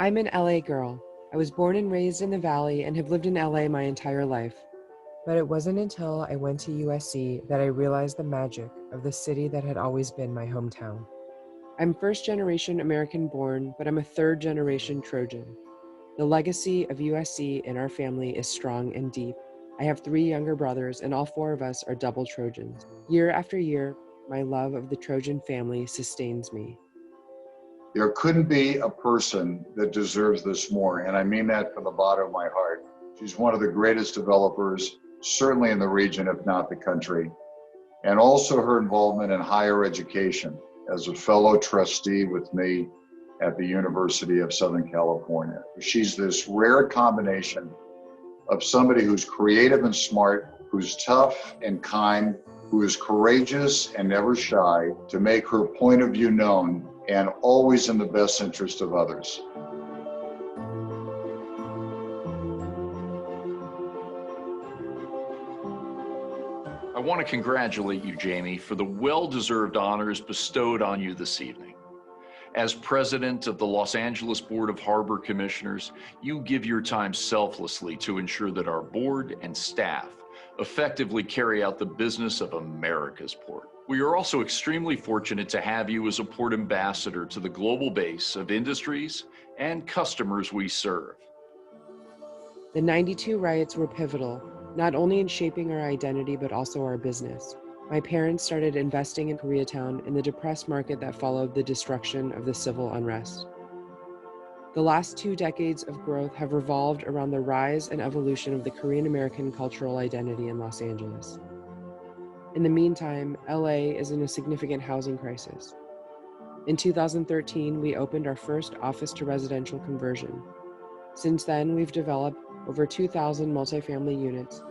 I'm an LA girl. I was born and raised in the Valley and have lived in LA my entire life. But it wasn't until I went to USC that I realized the magic of the city that had always been my hometown. I'm first generation American born, but I'm a third generation Trojan. The legacy of USC in our family is strong and deep. I have 3 younger brothers, and all 4 of us are double Trojans. Year after year, my love of the Trojan family sustains me. There couldn't be a person that deserves this more, and I mean that from the bottom of my heart. She's one of the greatest developers, certainly in the region, if not the country, and also her involvement in higher education as a fellow trustee with me at the University of Southern California. She's this rare combination of somebody who's creative and smart, who's tough and kind, who is courageous and never shy to make her point of view known, and always in the best interest of others. I want to congratulate you, Jaime, for the well-deserved honors bestowed on you this evening. As president of the Los Angeles Board of Harbor Commissioners, you give your time selflessly to ensure that our board and staff effectively carry out the business of America's port. We are also extremely fortunate to have you as a port ambassador to the global base of industries and customers we serve. The '92 riots were pivotal, not only in shaping our identity, but also our business. My parents started investing in Koreatown in the depressed market that followed the destruction of the civil unrest. The last 2 decades of growth have revolved around the rise and evolution of the Korean American cultural identity in Los Angeles. In the meantime, LA is in a significant housing crisis. In 2013, we opened our first office-to-residential conversion. Since then, we've developed over 2,000 multifamily units.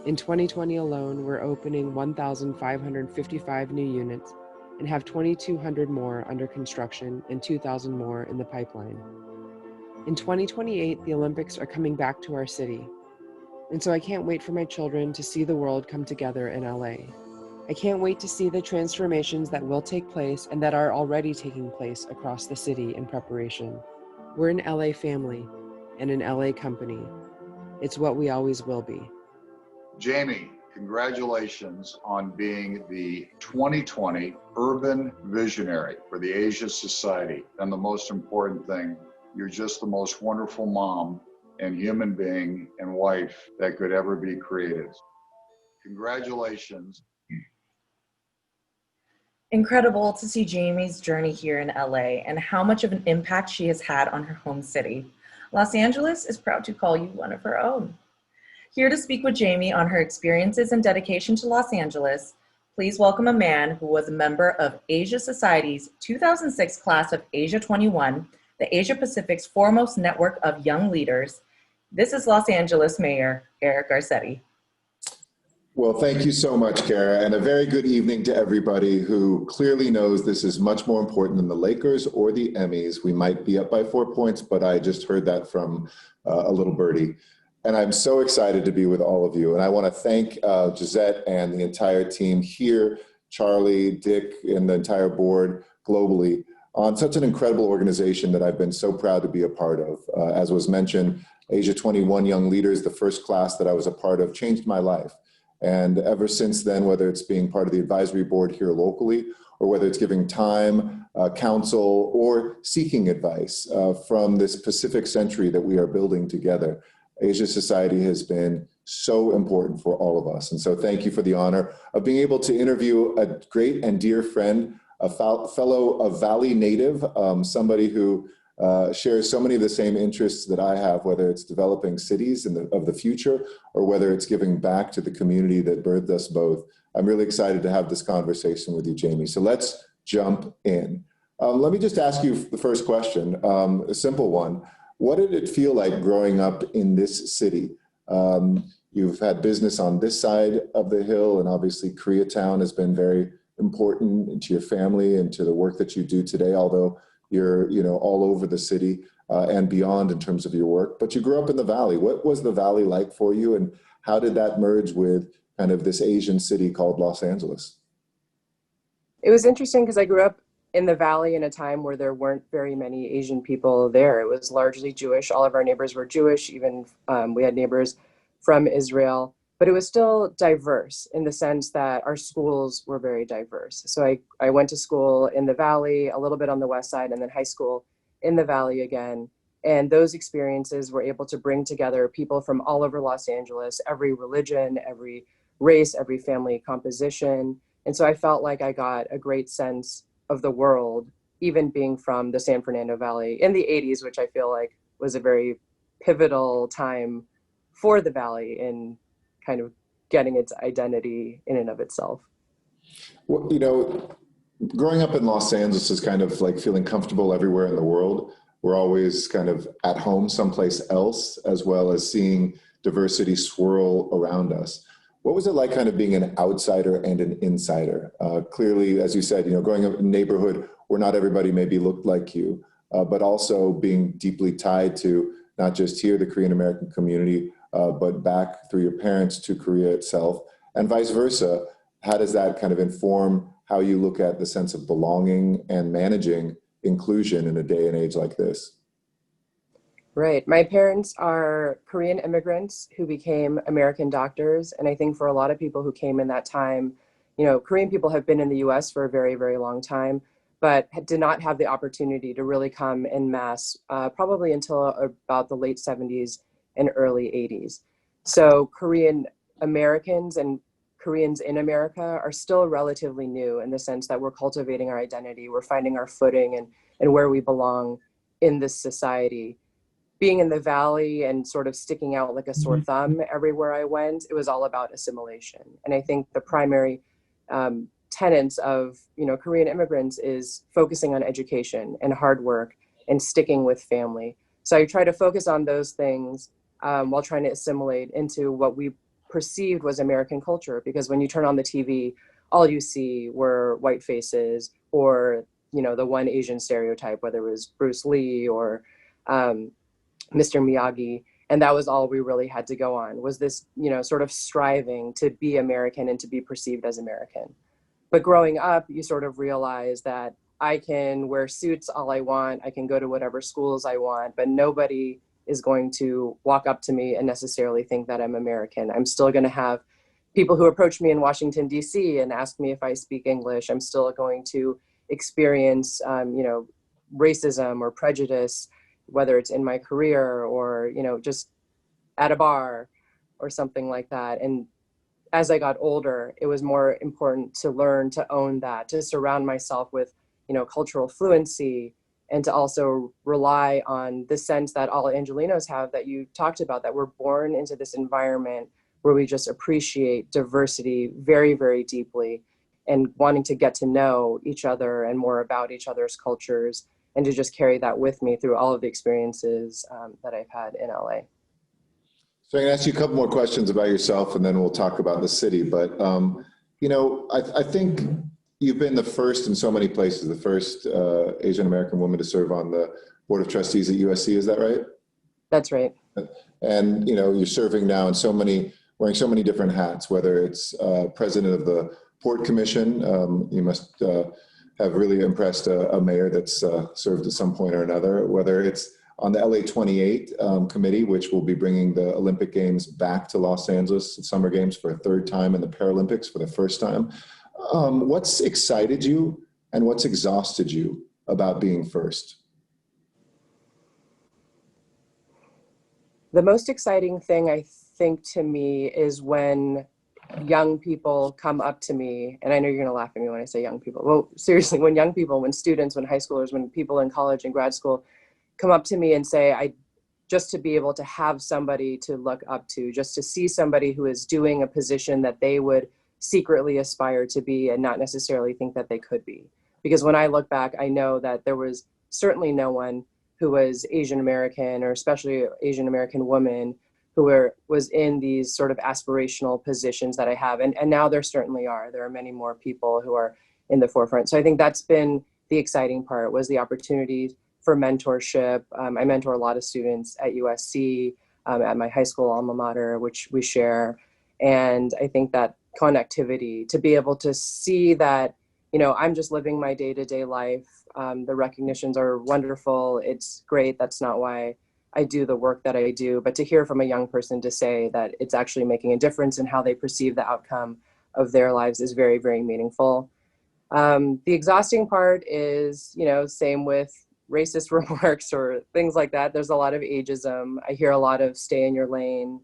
In 2020 alone, we're opening 1,555 new units and have 2,200 more under construction and 2,000 more in the pipeline. In 2028, the Olympics are coming back to our city. And so I can't wait for my children to see the world come together in LA. I can't wait to see the transformations that will take place and that are already taking place across the city in preparation. We're an LA family and an LA company. It's what we always will be. Jaime, congratulations on being the 2020 Urban Visionary for the Asia Society. And the most important thing, you're just the most wonderful mom and human being and wife that could ever be created. Congratulations. Incredible to see Jaime's journey here in LA and how much of an impact she has had on her home city. Los Angeles is proud to call you one of her own. Here to speak with Jaime on her experiences and dedication to Los Angeles, please welcome a man who was a member of Asia Society's 2006 class of Asia 21, the Asia Pacific's foremost network of young leaders. This is Los Angeles Mayor Eric Garcetti. Well, thank you so much, Kara, and a very good evening to everybody who clearly knows this is much more important than the Lakers or the Emmys. We might be up by 4 points, but I just heard that from a little birdie. And I'm so excited to be with all of you. And I want to thank Gisette and the entire team here, Charlie, Dick, and the entire board globally on such an incredible organization that I've been so proud to be a part of. As was mentioned, Asia 21 Young Leaders, the first class that I was a part of, changed my life. And ever since then, whether it's being part of the advisory board here locally, or whether it's giving time, counsel, or seeking advice from this Pacific century that we are building together, Asia Society has been so important for all of us. And so thank you for the honor of being able to interview a great and dear friend, a fellow of Valley native, somebody who shares so many of the same interests that I have, whether it's developing cities of the future or whether it's giving back to the community that birthed us both. I'm really excited to have this conversation with you, Jaime. So let's jump in. Let me just ask you the first question, a simple one. What did it feel like growing up in this city? You've had business on this side of the hill, and obviously Koreatown has been very important to your family and to the work that you do today, although you're all over the city and beyond in terms of your work. But you grew up in the Valley. What was the Valley like for you, and how did that merge with kind of this Asian city called Los Angeles? It was interesting because I grew up in the Valley in a time where there weren't very many Asian people there. It was largely Jewish. All of our neighbors were Jewish. Even we had neighbors from Israel, but it was still diverse in the sense that our schools were very diverse. So I went to school in the Valley, a little bit on the West Side, and then high school in the Valley again. And those experiences were able to bring together people from all over Los Angeles, every religion, every race, every family composition. And so I felt like I got a great sense of the world, even being from the San Fernando Valley in the 80s, which I feel like was a very pivotal time for the Valley in kind of getting its identity in and of itself. Well, you know, growing up in Los Angeles is kind of like feeling comfortable everywhere in the world. We're always kind of at home someplace else, as well as seeing diversity swirl around us. What was it like kind of being an outsider and an insider? Clearly, as you said, you know, growing up in a neighborhood where not everybody maybe looked like you, but also being deeply tied to not just here, the Korean American community, but back through your parents to Korea itself, and vice versa. How does that kind of inform how you look at the sense of belonging and managing inclusion in a day and age like this? Right. My parents are Korean immigrants who became American doctors. And I think for a lot of people who came in that time, you know, Korean people have been in the US for a very, very long time, but did not have the opportunity to really come en masse, probably until about the late 70s and early 80s. So Korean Americans and Koreans in America are still relatively new in the sense that we're cultivating our identity, we're finding our footing and where we belong in this society. Being in the Valley and sort of sticking out like a sore thumb everywhere I went, it was all about assimilation. And I think the primary tenets of, you know, Korean immigrants is focusing on education and hard work and sticking with family. So I try to focus on those things while trying to assimilate into what we perceived was American culture. Because when you turn on the TV, all you see were white faces or, you know, the one Asian stereotype, whether it was Bruce Lee or Mr. Miyagi, and that was all we really had to go on, was this, you know, sort of striving to be American and to be perceived as American. But growing up, you sort of realize that I can wear suits all I want, I can go to whatever schools I want, but nobody is going to walk up to me and necessarily think that I'm American. I'm still going to have people who approach me in Washington, D.C. and ask me if I speak English. I'm still going to experience, you know, racism or prejudice, whether it's in my career or, you know, just at a bar or something like that. And as I got older, it was more important to learn to own that, to surround myself with, you know, cultural fluency, and to also rely on the sense that all Angelenos have that you talked about, that we're born into this environment where we just appreciate diversity very, very deeply, and wanting to get to know each other and more about each other's cultures, and to just carry that with me through all of the experiences that I've had in LA. So I'm gonna ask you a couple more questions about yourself and then we'll talk about the city. But, you know, I think you've been the first in so many places, the first Asian American woman to serve on the Board of Trustees at USC, is that right? That's right. And, you know, you're serving now in so many, wearing so many different hats, whether it's president of the Port Commission, you must have really impressed a mayor that's served at some point or another, whether it's on the LA 28 committee, which will be bringing the Olympic Games back to Los Angeles, Summer Games for a third time, and the Paralympics for the first time. What's excited you and what's exhausted you about being first? The most exciting thing, I think, to me is when young people come up to me, and I know you're going to laugh at me when I say young people. Well, seriously, when young people, when students, when high schoolers, when people in college and grad school come up to me and say, just to be able to have somebody to look up to, just to see somebody who is doing a position that they would secretly aspire to be and not necessarily think that they could be. Because when I look back, I know that there was certainly no one who was Asian American, or especially Asian American woman, who was in these sort of aspirational positions that I have. And now there certainly are. There are many more people who are in the forefront. So I think that's been the exciting part, was the opportunity for mentorship. I mentor a lot of students at USC, at my high school alma mater, which we share. And I think that connectivity, to be able to see that I'm just living my day-to-day life. The recognitions are wonderful. It's great. That's not why I do the work that I do. But to hear from a young person to say that it's actually making a difference in how they perceive the outcome of their lives is very, very meaningful. The exhausting part is, same with racist remarks or things like that. There's a lot of ageism. I hear a lot of stay in your lane.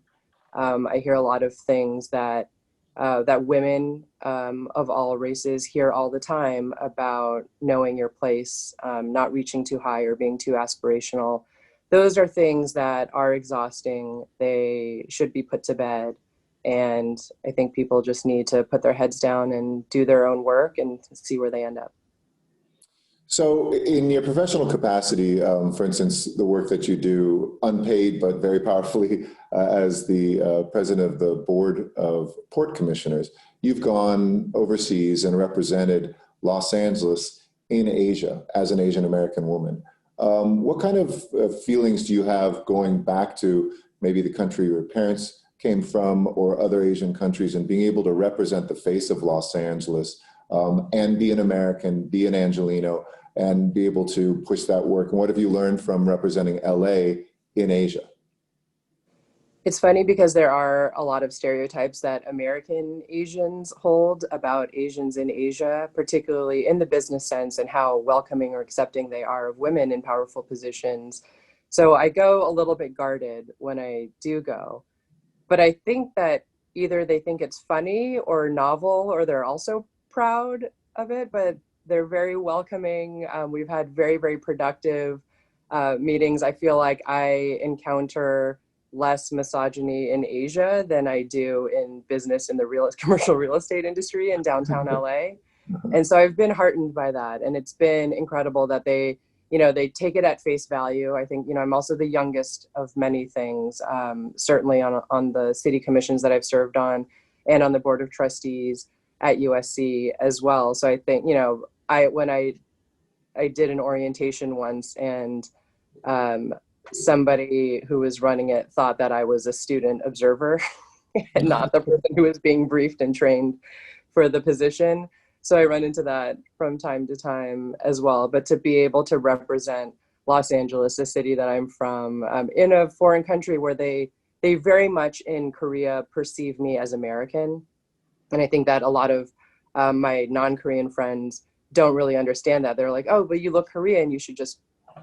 I hear a lot of things that women of all races hear all the time about knowing your place, not reaching too high or being too aspirational. Those are things that are exhausting. They should be put to bed. And I think people just need to put their heads down and do their own work and see where they end up. So in your professional capacity, for instance, the work that you do unpaid but very powerfully as the president of the board of port commissioners, you've gone overseas and represented Los Angeles in Asia as an Asian American woman. What kind of feelings do you have going back to maybe the country your parents came from or other Asian countries and being able to represent the face of Los Angeles and be an American, be an Angelino, and be able to push that work? And what have you learned from representing LA in Asia? It's funny because there are a lot of stereotypes that American Asians hold about Asians in Asia, particularly in the business sense and how welcoming or accepting they are of women in powerful positions. So I go a little bit guarded when I do go. But I think that either they think it's funny or novel, or they're also proud of it, but they're very welcoming. We've had very, very productive meetings. I feel like I encounter less misogyny in Asia than I do in business in the commercial real estate industry in downtown LA. And so I've been heartened by that. And it's been incredible that they take it at face value. I think, I'm also the youngest of many things, certainly on the city commissions that I've served on and on the board of trustees at USC as well. So I think, when I did an orientation once and somebody who was running it thought that I was a student observer and not the person who was being briefed and trained for the position. So I run into that from time to time as well. But to be able to represent Los Angeles, the city that I'm from, in a foreign country where they very much in Korea perceive me as American. And I think that a lot of my non-Korean friends don't really understand that. They're like, oh, but you look Korean, you should just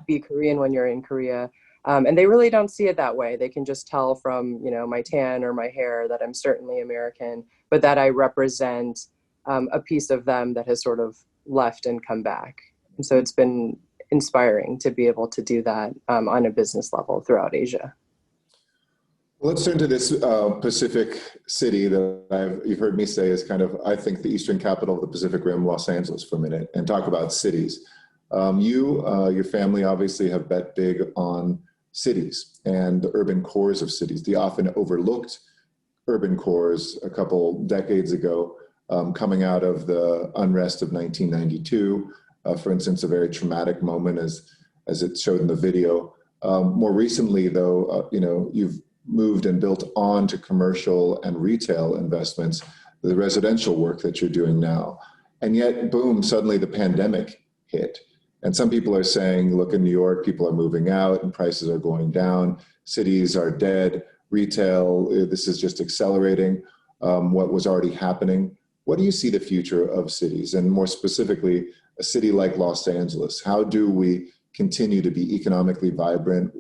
be Korean when you're in Korea. And they really don't see it that way. They can just tell from, my tan or my hair that I'm certainly American, but that I represent a piece of them that has sort of left and come back. And so it's been inspiring to be able to do that on a business level throughout Asia. Well, let's turn to this Pacific city that you've heard me say is kind of, I think, the eastern capital of the Pacific Rim, Los Angeles, for a minute, and talk about cities. Your family obviously have bet big on cities and the urban cores of cities, the often overlooked urban cores a couple decades ago, coming out of the unrest of 1992, for instance, a very traumatic moment as it showed in the video. More recently, though, you've moved and built on to commercial and retail investments, the residential work that you're doing now. And yet, boom, suddenly the pandemic hit. And some people are saying, look, in New York, people are moving out and prices are going down. Cities are dead. Retail, this is just accelerating what was already happening. What do you see the future of cities? And more specifically, a city like Los Angeles? How do we continue to be economically vibrant,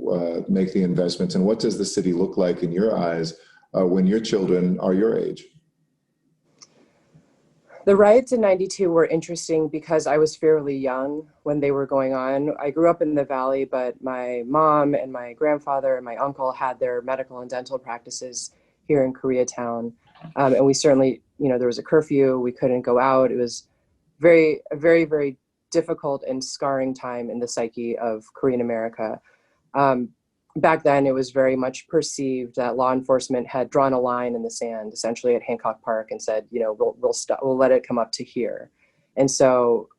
make the investments? And what does the city look like in your eyes when your children are your age? The riots in '92 were interesting because I was fairly young when they were going on. I grew up in the Valley, but my mom and my grandfather and my uncle had their medical and dental practices here in Koreatown. And we certainly, there was a curfew, we couldn't go out. It was a very, very difficult and scarring time in the psyche of Korean America. Back then, it was very much perceived that law enforcement had drawn a line in the sand, essentially at Hancock Park, and said, we'll let it come up to here. And so,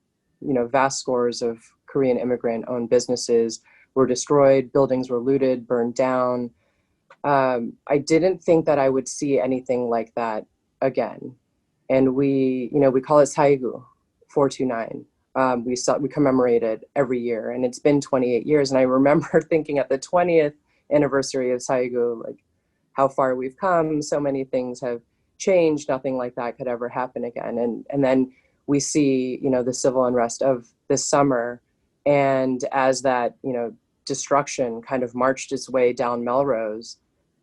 vast scores of Korean immigrant-owned businesses were destroyed, buildings were looted, burned down. I didn't think that I would see anything like that again. And we call it saigu 429. We commemorate it every year, and it's been 28 years. And I remember thinking at the 20th anniversary of Saigu, like, how far we've come. So many things have changed. Nothing like that could ever happen again. And then we see, you know, the civil unrest of this summer, and as that, you know, destruction kind of marched its way down Melrose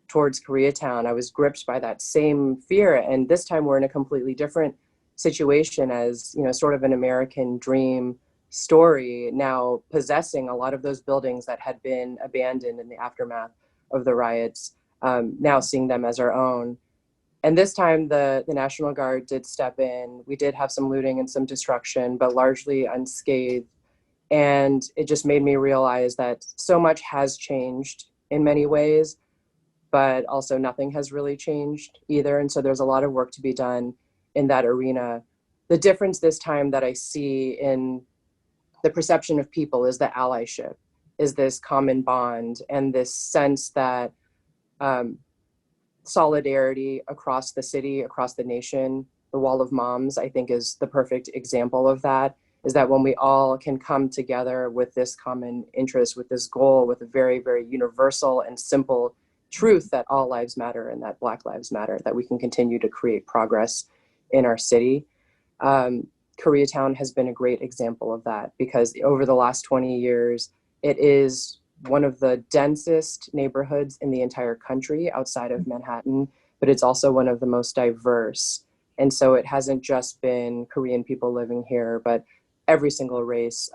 towards Koreatown, I was gripped by that same fear. And this time we're in a completely different situation, as, you know, sort of an American dream story now possessing a lot of those buildings that had been abandoned in the aftermath of the riots, now seeing them as our own. And this time the National Guard did step in. We did have some looting and some destruction, but largely unscathed. And it just made me realize that so much has changed in many ways, but also nothing has really changed either. And so there's a lot of work to be done in that arena. The difference this time that I see in the perception of people is the allyship, is this common bond and this sense that solidarity across the city, across the nation. The Wall of Moms, I think, is the perfect example of that, is that when we all can come together with this common interest, with this goal, with a very, very universal and simple truth that all lives matter and that Black lives matter, that we can continue to create progress in our city. Koreatown has been a great example of that, because over the last 20 years, it is one of the densest neighborhoods in the entire country outside of Manhattan, but it's also one of the most diverse. And so it hasn't just been Korean people living here, but every single race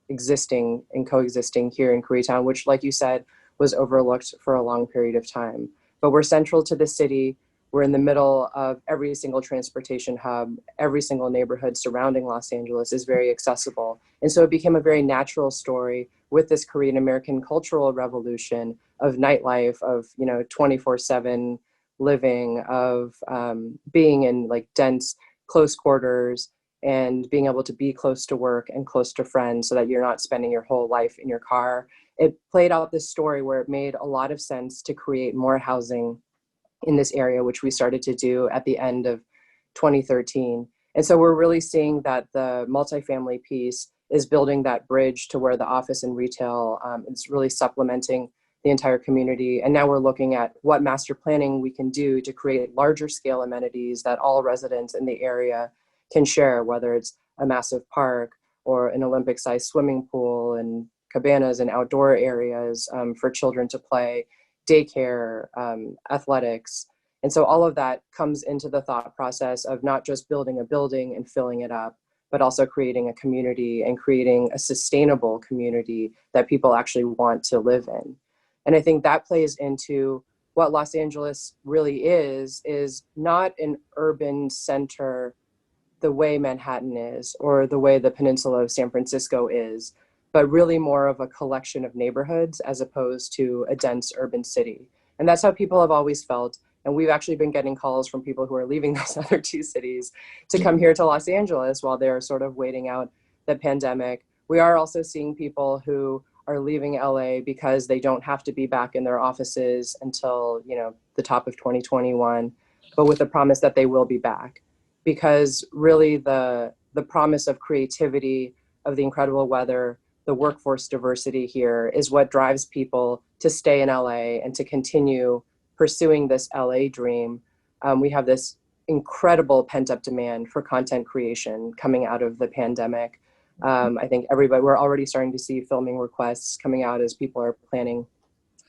existing and coexisting here in Koreatown, which, like you said, was overlooked for a long period of time. But we're central to the city. We're in the middle of every single transportation hub. Every single neighborhood surrounding Los Angeles is very accessible. And so it became a very natural story with this Korean American cultural revolution of nightlife, of, you know, 24/7 living, of being in like dense, close quarters, and being able to be close to work and close to friends so that you're not spending your whole life in your car. It played out this story where it made a lot of sense to create more housing in this area, which we started to do at the end of 2013. And so we're really seeing that the multifamily piece is building that bridge to where the office and retail is really supplementing the entire community. And now we're looking at what master planning we can do to create larger scale amenities that all residents in the area can share, whether it's a massive park or an Olympic-sized swimming pool and cabanas and outdoor areas for children to play, daycare, athletics. And so all of that comes into the thought process of not just building a building and filling it up, but also creating a community and creating a sustainable community that people actually want to live in. And I think that plays into what Los Angeles really is not an urban center the way Manhattan is or the way the peninsula of San Francisco is, but really more of a collection of neighborhoods as opposed to a dense urban city. And that's how people have always felt. And we've actually been getting calls from people who are leaving those other two cities to come here to Los Angeles while they're sort of waiting out the pandemic. We are also seeing people who are leaving LA because they don't have to be back in their offices until, you know, the top of 2021, but with the promise that they will be back. Because really the promise of creativity, of the incredible weather, the workforce diversity here is what drives people to stay in LA and to continue pursuing this LA dream. We have this incredible pent-up demand for content creation coming out of the pandemic. I think we're already starting to see filming requests coming out as people are planning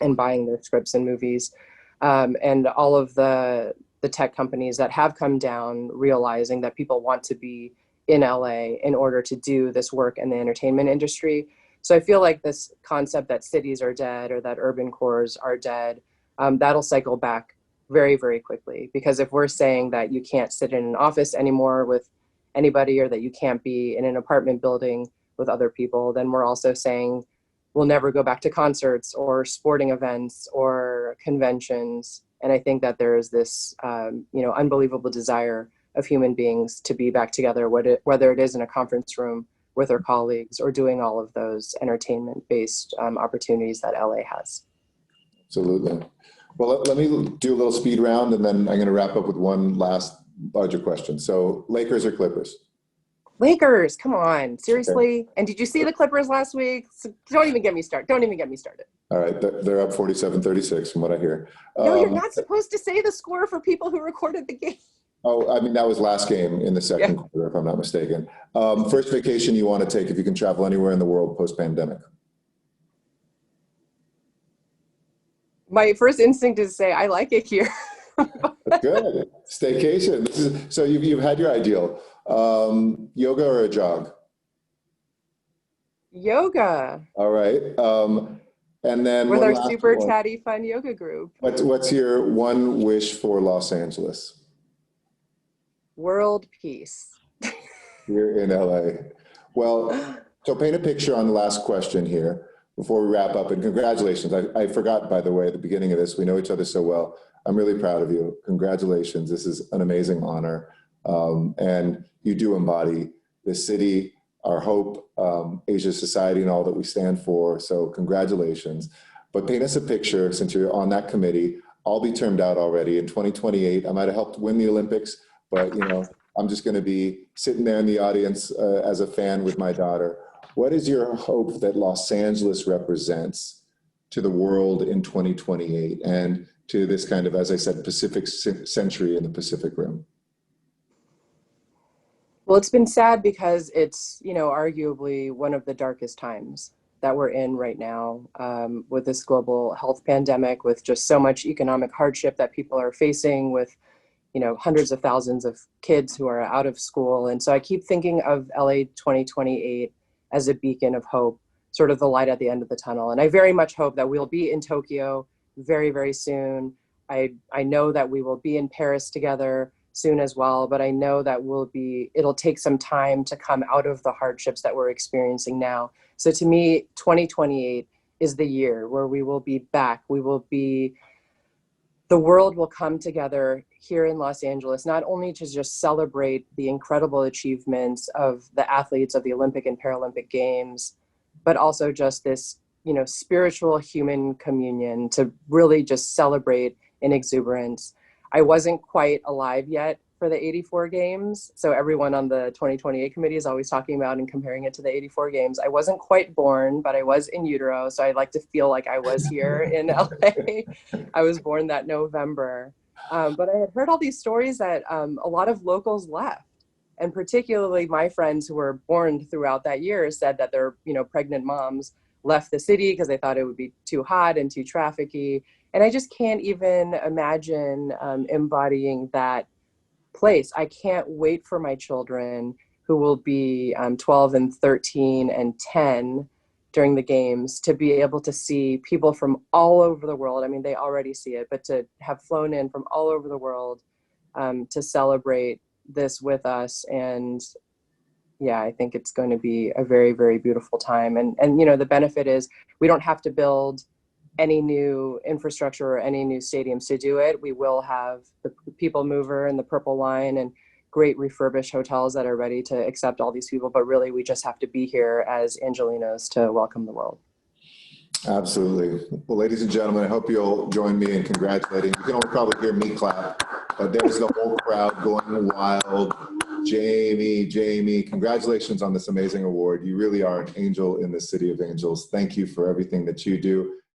and buying their scripts and movies. And all of the tech companies that have come down realizing that people want to be in LA in order to do this work in the entertainment industry. So I feel like this concept that cities are dead or that urban cores are dead, that'll cycle back very, very quickly. Because if we're saying that you can't sit in an office anymore with anybody or that you can't be in an apartment building with other people, then we're also saying we'll never go back to concerts or sporting events or conventions. And I think that there is this, unbelievable desire of human beings to be back together, whether it is in a conference room with their colleagues or doing all of those entertainment-based opportunities that LA has. Absolutely. Well, let me do a little speed round, and then I'm going to wrap up with one last larger question. So, Lakers or Clippers? Lakers, come on, seriously. Okay. And did you see the Clippers last week? So don't even get me started. Don't even get me started. All right, they're up 47-36 from what I hear. No, you're not supposed to say the score for people who recorded the game. Oh, I mean, that was last game in the second quarter, if I'm not mistaken. First vacation you want to take if you can travel anywhere in the world post-pandemic? My first instinct is to say, I like it here. That's good. Staycation. So you've had your ideal. Yoga or a jog? Yoga. All right. And then with our super chatty fun yoga group. What's your one wish for Los Angeles? World peace. Here in LA. Well, so paint a picture on the last question here before we wrap up. And congratulations. I forgot, by the way, at the beginning of this, we know each other so well. I'm really proud of you. Congratulations. This is an amazing honor. And you do embody the city, our hope, Asia Society, and all that we stand for. So congratulations. But paint us a picture, since you're on that committee. I'll be termed out already in 2028. I might have helped win the Olympics, but I'm just going to be sitting there in the audience as a fan with my daughter. What is your hope that Los Angeles represents to the world in 2028 and to this kind of, as I said, Pacific century in the Pacific Rim? Well, it's been sad because it's, arguably one of the darkest times that we're in right now, with this global health pandemic, with just so much economic hardship that people are facing, with hundreds of thousands of kids who are out of school. And so I keep thinking of LA 2028 as a beacon of hope, sort of the light at the end of the tunnel. And I very much hope that we'll be in Tokyo very, very soon. I know that we will be in Paris together soon as well, but I know that it'll take some time to come out of the hardships that we're experiencing now. So to me, 2028 is the year where we will be back. The world will come together here in Los Angeles, not only to just celebrate the incredible achievements of the athletes of the Olympic and Paralympic Games, but also just this, spiritual human communion to really just celebrate in exuberance. I wasn't quite alive yet for the 84 games. So everyone on the 2028 committee is always talking about and comparing it to the 84 games. I wasn't quite born, but I was in utero. So I like to feel like I was here in LA. I was born that November. But I had heard all these stories that a lot of locals left. And particularly my friends who were born throughout that year said that their, pregnant moms left the city because they thought it would be too hot and too trafficky. And I just can't even imagine embodying that place. I can't wait for my children, who will be 12 and 13 and 10 during the games, to be able to see people from all over the world. I mean, they already see it, but to have flown in from all over the world to celebrate this with us. And yeah, I think it's going to be a very, very beautiful time. And the benefit is we don't have to build any new infrastructure or any new stadiums to do it. We will have the People Mover and the Purple Line and great refurbished hotels that are ready to accept all these people. But really, we just have to be here as Angelinos to welcome the world. Absolutely. Well, ladies and gentlemen, I hope you'll join me in congratulating. You can only probably hear me clap, but there's the whole crowd going wild. Jamie, congratulations on this amazing award. You really are an angel in the city of angels. Thank you for everything that you do.